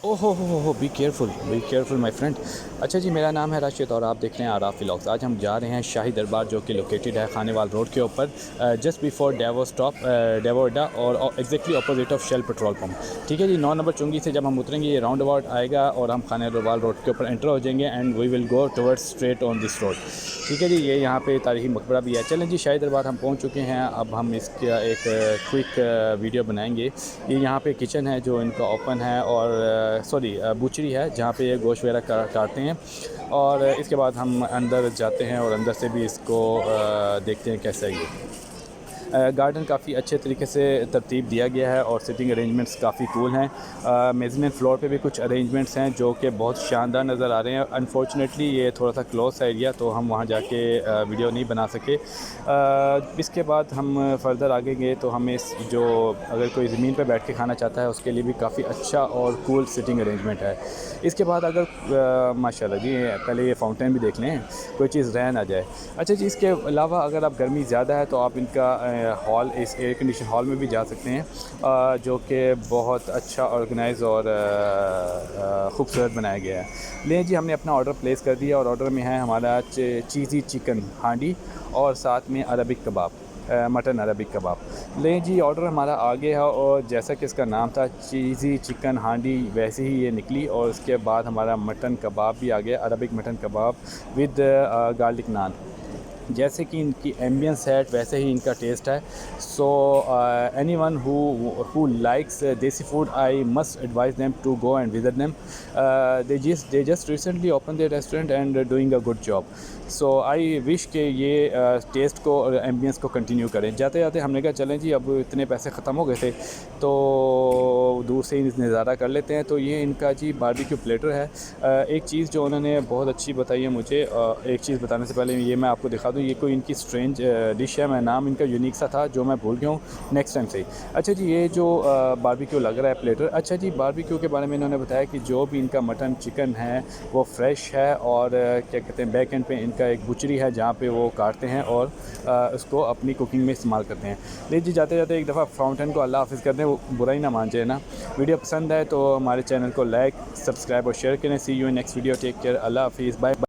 ओह हो, be careful my friend. अच्छा जी, मेरा नाम है राशिद और आप देख रहे हैं आराफ व्लॉग्स। आज हम जा रहे हैं शाही दरबार जो कि लोकेटेड है खानेवाल रोड के ऊपर, just before Daewoo stop, Daewoo अड्डा और exactly opposite of Shell petrol pump. ठीक है जी, 9 नंबर चुंगी से जब हम उतरेंगे ये राउंड अबाउट आएगा और हम खानेवाल रोड के ऊपर एंटर हो जाएंगे and we will go towards straight on this road. ठीक है जी, ये यहाँ पे तारीखी मकबरा भी है। चलें जी, शाही दरबार हम पहुँच चुके हैं। अब हम इसका एक क्विक वीडियो बनाएंगे। ये यहाँ पे किचन है जो इनका ओपन है और सॉरी बूचरी है जहाँ पे ये गोश्त वगैरह काटते हैं। और इसके बाद हम अंदर जाते हैं और अंदर से भी इसको देखते हैं कैसा है ये। गार्डन काफ़ी अच्छे तरीके से तरतीब दिया गया है और सिटिंग अरेंजमेंट्स काफ़ी कूल हैं। मेज़मेंट फ्लोर पे भी कुछ अरेंजमेंट्स हैं जो कि बहुत शानदार नज़र आ रहे हैं। अनफॉर्चुनेटली ये थोड़ा सा क्लोज एरिया, तो हम वहाँ जाके वीडियो नहीं बना सके। इसके बाद हम फर्दर आगे गए तो हमें जो अगर कोई ज़मीन पे बैठ के खाना चाहता है उसके लिए भी काफ़ी अच्छा और कूल सिटिंग अरेंजमेंट है। इसके बाद अगर माशाल्लाह जी, पहले ये फाउंटेन भी देख लें, कोई चीज़ रह ना जाए। अच्छा जी, इसके अलावा अगर आप गर्मी ज़्यादा है तो आप इनका हॉल, इस एयर कंडीशन हॉल में भी जा सकते हैं, जो कि बहुत अच्छा ऑर्गेनाइज और ख़ूबसूरत बनाया गया है। लें जी, हमने अपना ऑर्डर प्लेस कर दिया और ऑर्डर में है हमारा चीज़ी चिकन हांडी और साथ में अरबिक कबाब, मटन अरबिक कबाब। लें जी, ऑर्डर हमारा आ गया है और जैसा कि इसका नाम था चीज़ी चिकन हांडी, वैसे ही ये निकली। और उसके बाद हमारा मटन कबाब भी आ गया, Arabic mutton kebab with garlic naan. जैसे कि इनकी एम्बियंस है वैसे ही इनका टेस्ट है। So anyone who likes desi food, I must advise them to go and visit them. They just recently open their restaurant and doing a good job. So I wish के ये test को और ambience को continue करें। जाते जाते हमने कहा चलें जी, अब इतने पैसे ख़त्म हो गए थे तो दूर से ही नज़ारा कर लेते हैं। तो ये इनका जी बारबेक्यू प्लेटर है। एक चीज़ जो उन्होंने बहुत अच्छी बताई है मुझे, एक चीज़ बताने से पहले ये मैं आपको दिखा दूँ, ये कोई इनकी स्ट्रेंज डिश है। मैं नाम इनका यूनिक सा था जो मैं भूल गया हूँ, नेक्स्ट टाइम से। अच्छा जी, ये जो बारबेक्यू लग रहा है प्लेटर, अच्छा जी, बारबेक्यू के बारे में इन्होंने बताया कि जो भी इनका मटन चिकन है वो फ्रेश है और क्या कहते हैं, बैक एंड पे इनका एक बुचरी है जहाँ पे वो काटते हैं और उसको अपनी कुकिंग में इस्तेमाल करते हैं। ले जी, जाते जाते एक दफ़ा फाउंटेन को अल्लाह हाफ़िज़ कर दें, वो बुरा ही ना मान जाए ना। वीडियो पसंद है तो हमारे चैनल को लाइक, सब्सक्राइब और शेयर करें। See you in next video, take care, अल्लाह हाफ़िज़, बाय बाय।